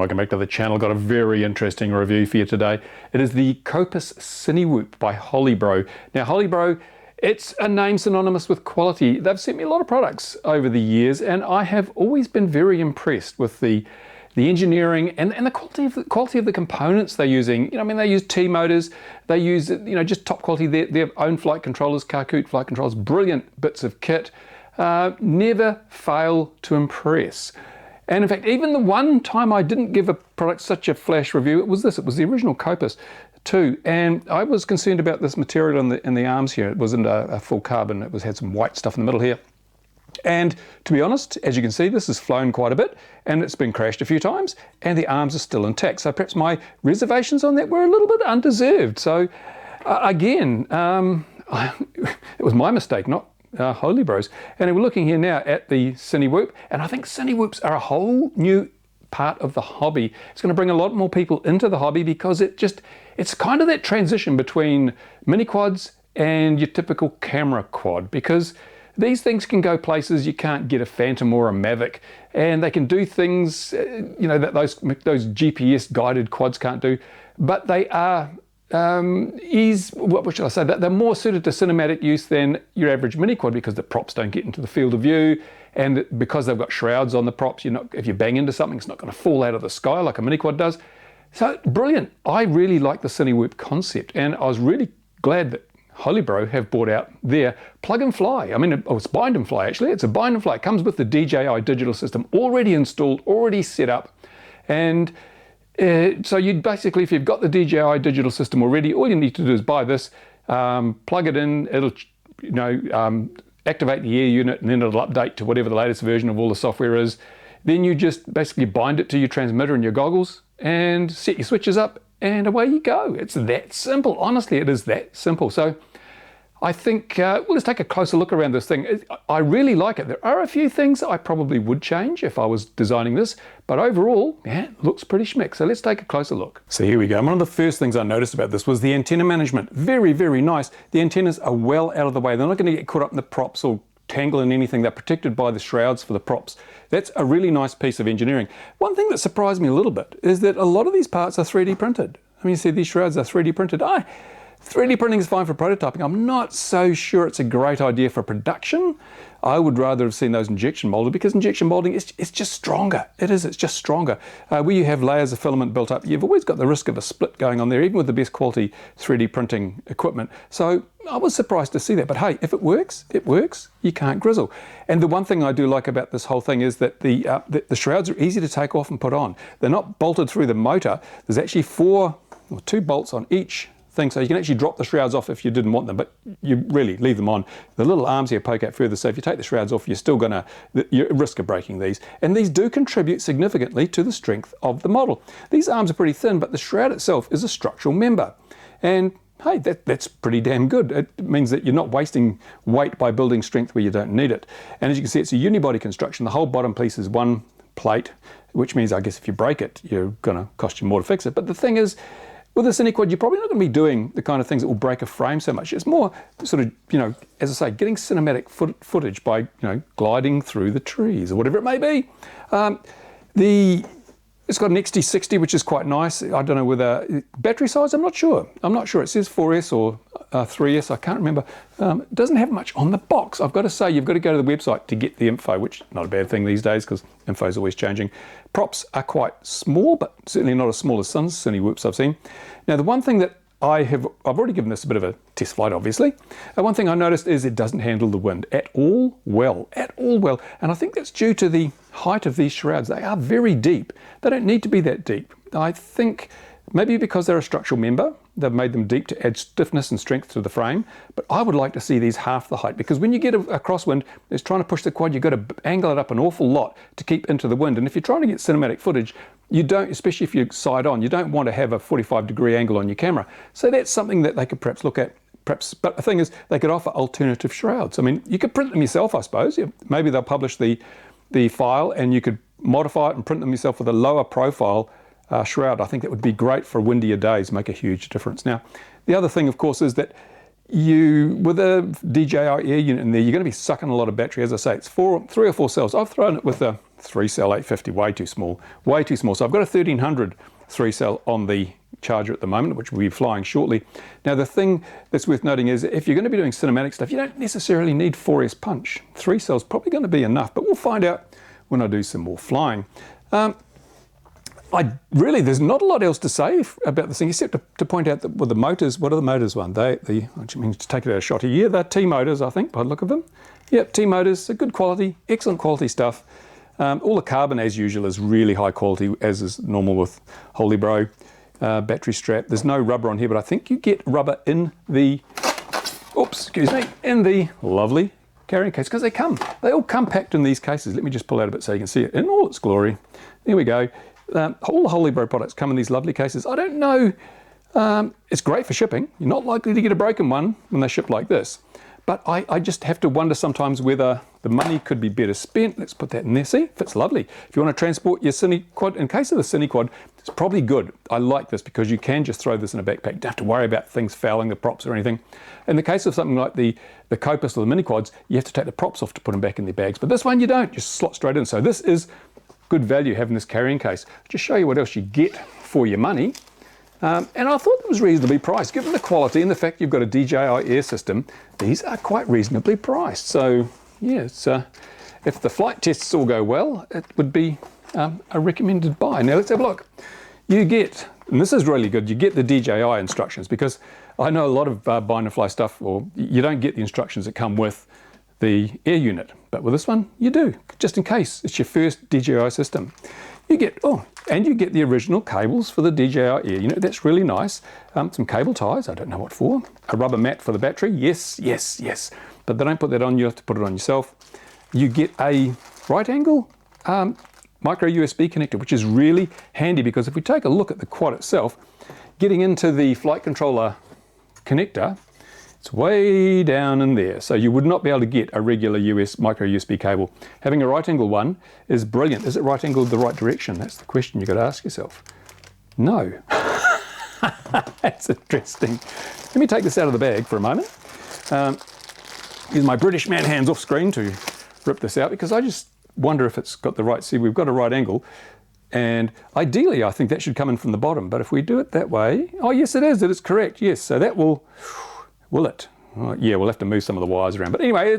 welcome back to the channel. Got a very interesting review for you today. It is the Kopis CineWhoop by Holybro. Now Holybro, it's a name synonymous with quality. They've sent me a lot of products over the years and I have always been very impressed with the engineering and the quality of the components they're using. You know, I mean, they use T-motors, they use, you know, just top quality, their own flight controllers, Kahoot flight controllers, brilliant bits of kit, never fail to impress. And in fact, even the one time I didn't give a product such a flash review, it was the original Kopis too. And I was concerned about this material in the arms here. It wasn't a full carbon, had some white stuff in the middle here. And to be honest, as you can see, this has flown quite a bit and it's been crashed a few times and the arms are still intact. So perhaps my reservations on that were a little bit undeserved. So again, it was my mistake, not Holybro's. And we're looking here now at the CineWhoop, and I think CineWhoops are a whole new part of the hobby. It's going to bring a lot more people into the hobby because it's kind of that transition between mini quads and your typical camera quad, because these things can go places you can't get a Phantom or a Mavic, and they can do things you know that those GPS guided quads can't do, but they are what should I say, that they're more suited to cinematic use than your average mini quad, because the props don't get into the field of view, and because they've got shrouds on the props, if you bang into something, it's not going to fall out of the sky like a mini quad does. So brilliant. I really like the CineWhoop concept, and I was really glad that Holybro have brought out their plug and fly. I mean, it's bind and fly actually. It's a bind and fly. It comes with the DJI digital system already installed, already set up, and so you basically, if you've got the DJI digital system already, all you need to do is buy this, plug it in, it'll activate the air unit, and then it'll update to whatever the latest version of all the software is. Then you just basically bind it to your transmitter and your goggles and set your switches up and away you go. It's that simple. Honestly, it is that simple. So I think, well, let's take a closer look around this thing. I really like it. There are a few things I probably would change if I was designing this, but overall, yeah, it looks pretty schmick. So let's take a closer look. So here we go. One of the first things I noticed about this was the antenna management. Very, very nice. The antennas are well out of the way. They're not going to get caught up in the props or tangle in anything. They're protected by the shrouds for the props. That's a really nice piece of engineering. One thing that surprised me a little bit is that a lot of these parts are 3D printed. I mean, you see these shrouds are 3D printed. 3D printing is fine for prototyping. I'm not so sure it's a great idea for production. I would rather have seen those injection molded, because injection molding is just stronger. It's just stronger. Where you have layers of filament built up, you've always got the risk of a split going on there, even with the best quality 3D printing equipment. So I was surprised to see that, but hey, if it works, it works. You can't grizzle. And the one thing I do like about this whole thing is that the shrouds are easy to take off and put on. They're not bolted through the motor. There's actually two bolts on each thing, so you can actually drop the shrouds off if you didn't want them, but you really leave them on. The little arms here poke out further, so if you take the shrouds off, you're still gonna, you're at risk of breaking these. And these do contribute significantly to the strength of the model. These arms are pretty thin, but the shroud itself is a structural member. And hey, that's pretty damn good. It means that you're not wasting weight by building strength where you don't need it. And as you can see, it's a unibody construction. The whole bottom piece is one plate, which means I guess if you break it, you're gonna cost you more to fix it. But the thing is, with a cinequad, you're probably not going to be doing the kind of things that will break a frame so much. It's more sort of, as I say, getting cinematic footage by, gliding through the trees or whatever it may be. It's got an XT60, which is quite nice. I don't know whether battery size, I'm not sure. It says 4S or 3S, I can't remember. It doesn't have much on the box. I've got to say, you've got to go to the website to get the info, which is not a bad thing these days because info is always changing. Props are quite small, but certainly not as small as some CineWhoops I've seen. Now, the one thing that I've already given this a bit of a test flight, obviously. One thing I noticed is it doesn't handle the wind at all well. And I think that's due to the height of these shrouds. They are very deep. They don't need to be that deep. I think maybe because they're a structural member, they've made them deep to add stiffness and strength to the frame. But I would like to see these half the height, because when you get a crosswind, it's trying to push the quad, you've got to angle it up an awful lot to keep into the wind. And if you're trying to get cinematic footage, you don't, especially if you're side on, you don't want to have a 45-degree angle on your camera. So that's something that they could perhaps look at. But the thing is, they could offer alternative shrouds. I mean, you could print them yourself, I suppose. Maybe they'll publish the file and you could modify it and print them yourself with a lower profile shroud. I think that would be great for windier days, make a huge difference. Now, the other thing, of course, is that with a DJI Air unit in there, you're going to be sucking a lot of battery. As I say, it's 3 or 4 cells. I've thrown it with a 3-cell 850, way too small. So I've got a 1300 3-cell on the charger at the moment, which will be flying shortly. Now, the thing that's worth noting is if you're going to be doing cinematic stuff, you don't necessarily need 4S punch. 3 cells probably going to be enough, but we'll find out when I do some more flying. There's not a lot else to say about this thing, except to point out that with the motors, what are the motors one? I mean, to take it out a shot here, yeah, they're T motors, I think, by the look of them. Yep, T motors, are good quality, excellent quality stuff. All the carbon, as usual, is really high quality, as is normal with Holybro. Battery strap, there's no rubber on here, but I think you get rubber in the, in the lovely carrying case, because they all come packed in these cases. Let me just pull out a bit so you can see it in all its glory. There we go. All the Holybro products come in these lovely cases. I don't know, it's great for shipping. You're not likely to get a broken one when they ship like this. But I just have to wonder sometimes whether the money could be better spent. Let's put that in there. See, fits lovely. If you want to transport your CineQuad, in case of the CineQuad, it's probably good. I like this because you can just throw this in a backpack. You don't have to worry about things fouling the props or anything. In the case of something like the Kopis or the miniquads, you have to take the props off to put them back in their bags. But this one you don't, just slot straight in. So this is good value having this carrying case. Just show you what else you get for your money. And I thought it was reasonably priced. Given the quality and the fact you've got a DJI Air system, these are quite reasonably priced. So, yes, if the flight tests all go well, it would be a recommended buy. Now, let's have a look. You get, and this is really good, you get the DJI instructions, because I know a lot of bind and fly stuff, or you don't get the instructions that come with the Air unit. But with this one, you do, just in case it's your first DJI system. You get, and you get the original cables for the DJI Air unit. That's really nice. Some cable ties, I don't know what for. A rubber mat for the battery, yes. But they don't put that on, you have to put it on yourself. You get a right angle micro USB connector, which is really handy, because if we take a look at the quad itself, getting into the flight controller connector, it's way down in there, so you would not be able to get a regular micro USB cable. Having a right angle one is brilliant. Is it right angled the right direction? That's the question you've got to ask yourself. No. That's interesting. Let me take this out of the bag for a moment. Use my British man hands off screen to rip this out, because I just wonder if it's got the right, see, we've got a right angle, and ideally I think that should come in from the bottom, but if we do it that way, oh yes it is, it is correct, yes, so that will it? Oh, yeah, we'll have to move some of the wires around. But anyway,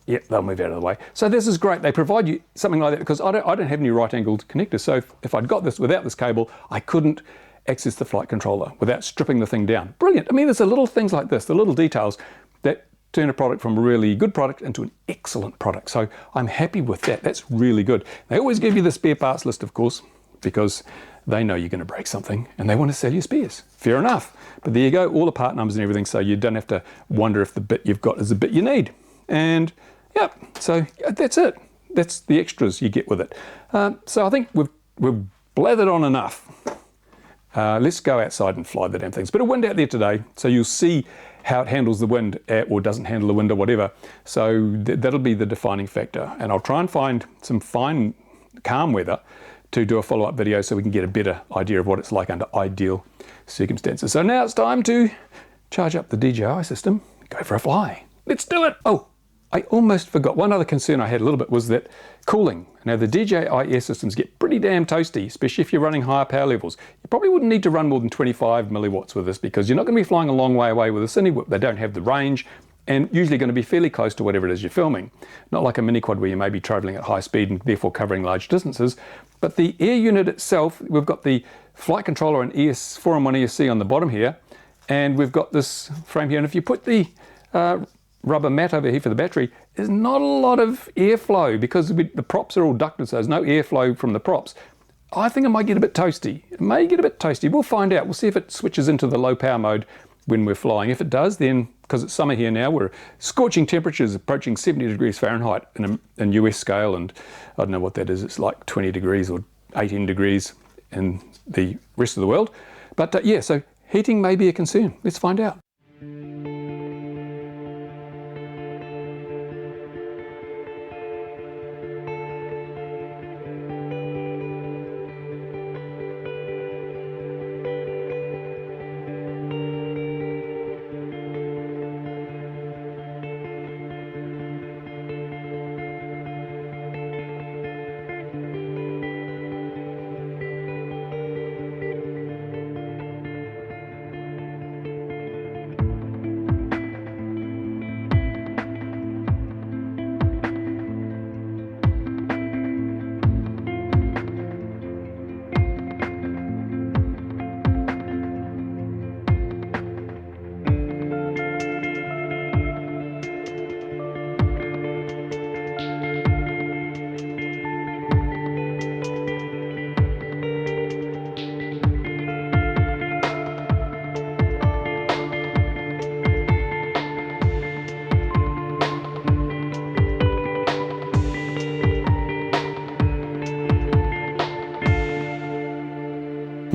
yeah, they'll move out of the way. So this is great. They provide you something like that, because I don't have any right-angled connectors. So if I'd got this without this cable, I couldn't access the flight controller without stripping the thing down. Brilliant. I mean, there's the little things like this, the little details that turn a product from a really good product into an excellent product. So I'm happy with that. That's really good. They always give you the spare parts list, of course, because they know you're going to break something and they want to sell you spares. Fair enough. But there you go, all the part numbers and everything, so you don't have to wonder if the bit you've got is the bit you need. And yeah, so that's it. That's the extras you get with it. So I think we've blathered on enough. Let's go outside and fly the damn thing. It's a bit of wind out there today, so you'll see how it handles the wind or doesn't handle the wind or whatever. So that'll be the defining factor. And I'll try and find some fine, calm weather to do a follow-up video so we can get a better idea of what it's like under ideal circumstances. So now it's time to charge up the DJI system, go for a fly. Let's do it. Oh, I almost forgot. One other concern I had a little bit was that cooling. Now the DJI Air systems get pretty damn toasty, especially if you're running higher power levels. You probably wouldn't need to run more than 25 milliwatts with this, because you're not going to be flying a long way away with a CineWhoop. They don't have the range, and usually going to be fairly close to whatever it is you're filming. Not like a miniquad where you may be traveling at high speed and therefore covering large distances. But the Air unit itself, we've got the flight controller and 4-in-1 ESC on the bottom here, and we've got this frame here. And if you put the rubber mat over here for the battery, there's not a lot of airflow, because the props are all ducted, so there's no airflow from the props. I think it might get a bit toasty. It may get a bit toasty. We'll find out. We'll see if it switches into the low power mode when we're flying. If it does, then, because it's summer here now, we're scorching temperatures approaching 70 degrees Fahrenheit in US scale, and I don't know what that is. It's like 20 degrees or 18 degrees in the rest of the world. But yeah, so heating may be a concern. Let's find out.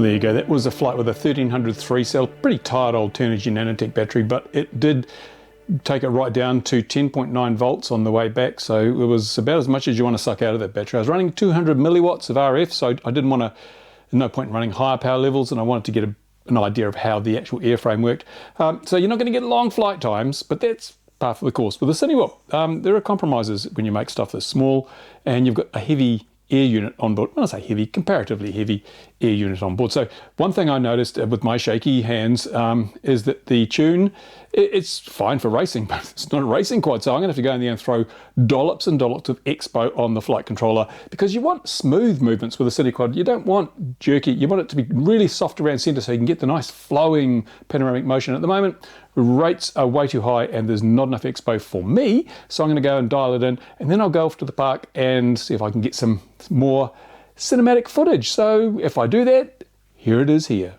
There you go, that was a flight with a 1300 3-cell, pretty tired old Turnigy Nanotech battery, but it did take it right down to 10.9 volts on the way back, so it was about as much as you want to suck out of that battery. I was running 200 milliwatts of RF, so I didn't want to, no point in running higher power levels, and I wanted to get an idea of how the actual airframe worked. So you're not going to get long flight times, but that's par for the course. With the CineWhoop, there are compromises when you make stuff this small, and you've got a heavy air unit on board. When I say heavy, comparatively heavy air unit on board. So one thing I noticed with my shaky hands is that the tune, it's fine for racing, but it's not a racing quad. So I'm going to have to go in there and throw dollops and dollops of expo on the flight controller, because you want smooth movements with a CineQuad. You don't want jerky. You want it to be really soft around center so you can get the nice flowing panoramic motion. At the moment, rates are way too high and there's not enough expo for me. So I'm going to go and dial it in, and then I'll go off to the park and see if I can get some more cinematic footage. So if I do that, here it is here.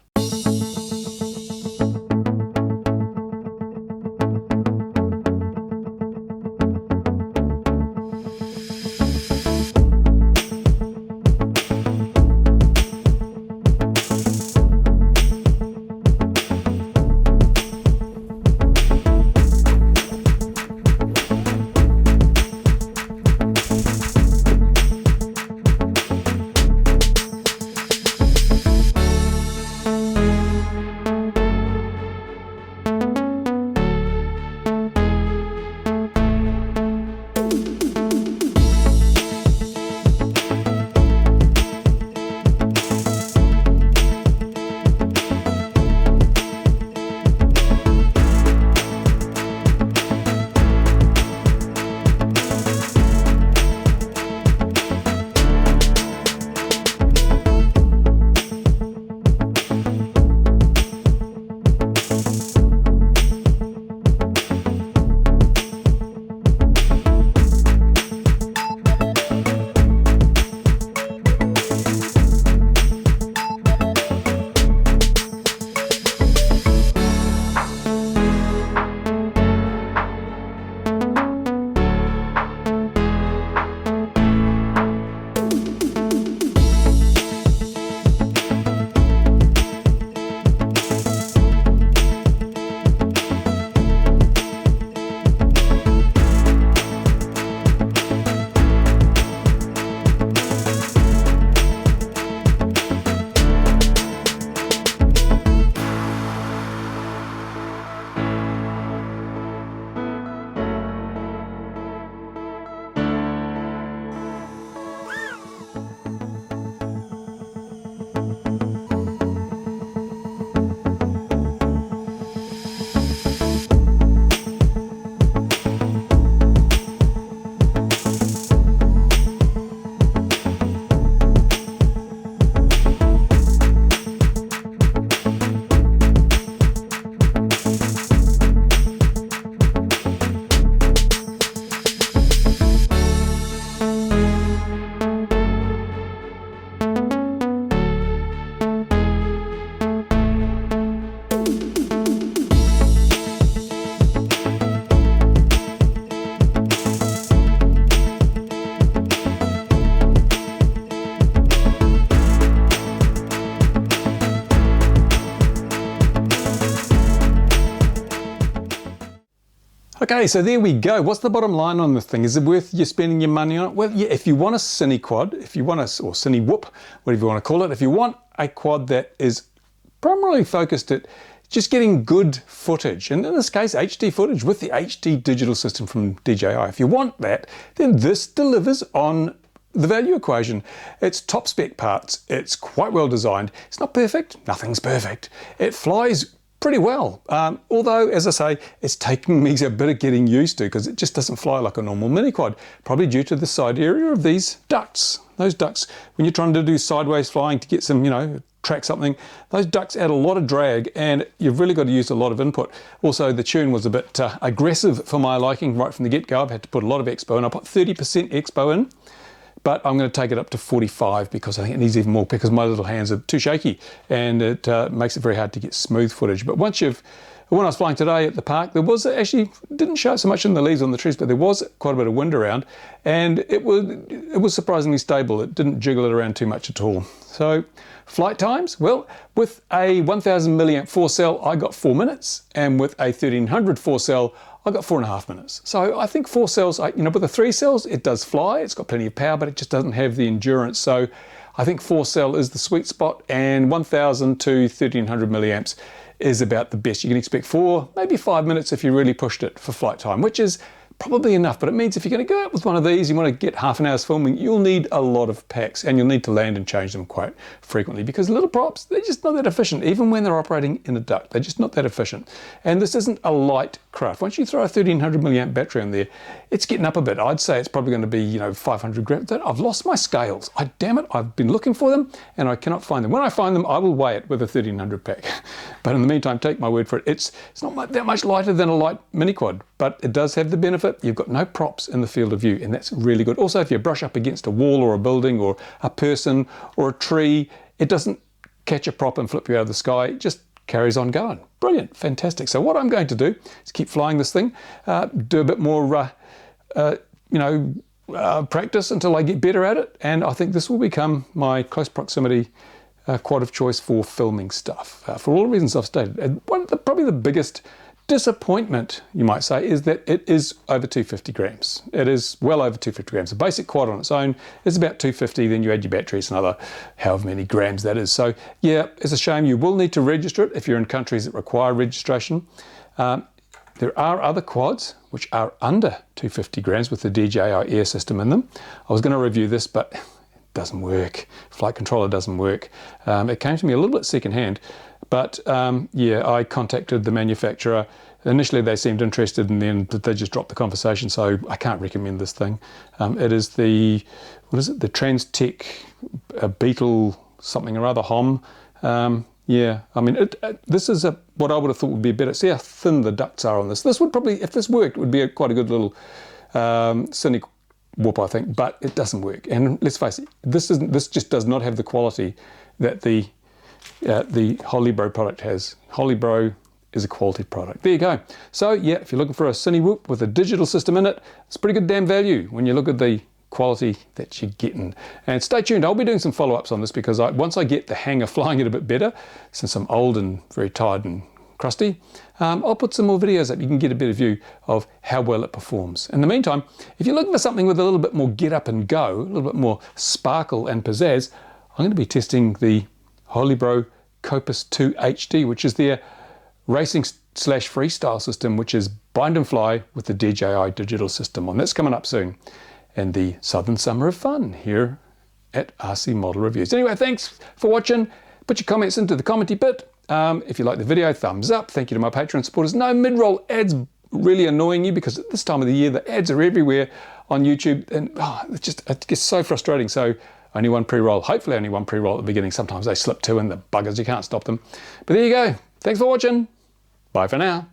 Okay, so there we go. What's the bottom line on this thing? Is it worth you spending your money on it? Well, yeah, if you want a CineQuad, if you want a, or CineWhoop, whatever you want to call it, if you want a quad that is primarily focused at just getting good footage, and in this case, HD footage with the HD digital system from DJI. If you want that, then this delivers on the value equation. It's top spec parts. It's quite well designed. It's not perfect. Nothing's perfect. It flies pretty well. Although, as I say, it's taking me a bit of getting used to because it just doesn't fly like a normal mini quad, probably due to the side area of these ducts. Those ducts, when you're trying to do sideways flying to get some, track something, those ducts add a lot of drag and you've really got to use a lot of input. Also, the tune was a bit aggressive for my liking right from the get-go. I've had to put a lot of expo in. I put 30% expo in, but I'm going to take it up to 45 because I think it needs even more because my little hands are too shaky and it makes it very hard to get smooth footage. But once you've when I was flying today at the park, there was actually, didn't show so much in the leaves on the trees, but there was quite a bit of wind around, and it was surprisingly stable. It didn't jiggle it around too much at all. So flight times, well, with a 1000 milliamp 4 cell, I got 4 minutes, and with a 1300 4 cell, I got 4.5 minutes. So I think 4 cells, with the 3 cells, it does fly. It's got plenty of power, but it just doesn't have the endurance. So I think 4 cell is the sweet spot, and 1000 to 1300 milliamps is about the best. You can expect 4, maybe 5 minutes if you really pushed it for flight time, which is probably enough. But it means if you're going to go out with one of these, you want to get half an hour's filming, you'll need a lot of packs, and you'll need to land and change them quite frequently, because little props, they're just not that efficient. Even when they're operating in a duct, they're just not that efficient. And this isn't a light craft. Once you throw a 1300 milliamp battery on there, it's getting up a bit. I'd say it's probably going to be 500 grams. I've lost my scales. Damn it, I've been looking for them and I cannot find them. When I find them, I will weigh it with a 1300 pack. But in the meantime, take my word for it, it's not that much lighter than a light mini quad, but it does have the benefit. You've got no props in the field of view, and that's really good. Also, if you brush up against a wall or a building or a person or a tree, it doesn't catch a prop and flip you out of the sky. It just carries on going. Brilliant, fantastic. So what I'm going to do is keep flying this thing, do a bit more, practice until I get better at it, and I think this will become my close proximity quad of choice for filming stuff, for all the reasons I've stated. And probably the biggest disappointment, you might say, is that it is over 250 grams. It is well over 250 grams. A basic quad on its own is about 250, then you add your batteries, another however many grams that is. So yeah, it's a shame. You will need to register it if you're in countries that require registration. There are other quads which are under 250 grams with the DJI Air system in them. I was going to review this, but it doesn't work. Flight controller doesn't work. It came to me a little bit secondhand, but yeah, I contacted the manufacturer. Initially they seemed interested, and then they just dropped the conversation, so I can't recommend this thing. It is the, the Transtech Beetle something or other HOM. Yeah, I mean, this is what I would have thought would be better. See how thin the ducts are on this. This would probably, if this worked, it would be quite a good little CineWhoop, I think, but it doesn't work. And let's face it, this just does not have the quality that the Holybro product has. Holybro is a quality product. There you go. So yeah, if you're looking for a CineWhoop with a digital system in it, it's pretty good damn value when you look at the quality that you're getting. And stay tuned, I'll be doing some follow-ups on this, because once I get the hang of flying it a bit better, since I'm old and very tired and crusty, I'll put some more videos up. You can get a better view of how well it performs. In the meantime, if you're looking for something with a little bit more get up and go, a little bit more sparkle and pizzazz, I'm going to be testing the Holybro Kopis 2 HD, which is their racing / freestyle system, which is bind and fly with the DJI digital system on. That's coming up soon. And the Southern Summer of Fun here at RC Model Reviews. Anyway, thanks for watching. Put your comments into the commenty bit. If you like the video, thumbs up. Thank you to my Patreon supporters. No mid-roll ads really annoying you, because at this time of the year, the ads are everywhere on YouTube, and it gets so frustrating. So only one pre-roll, hopefully only one pre-roll at the beginning. Sometimes they slip two in, the buggers, you can't stop them. But there you go. Thanks for watching. Bye for now.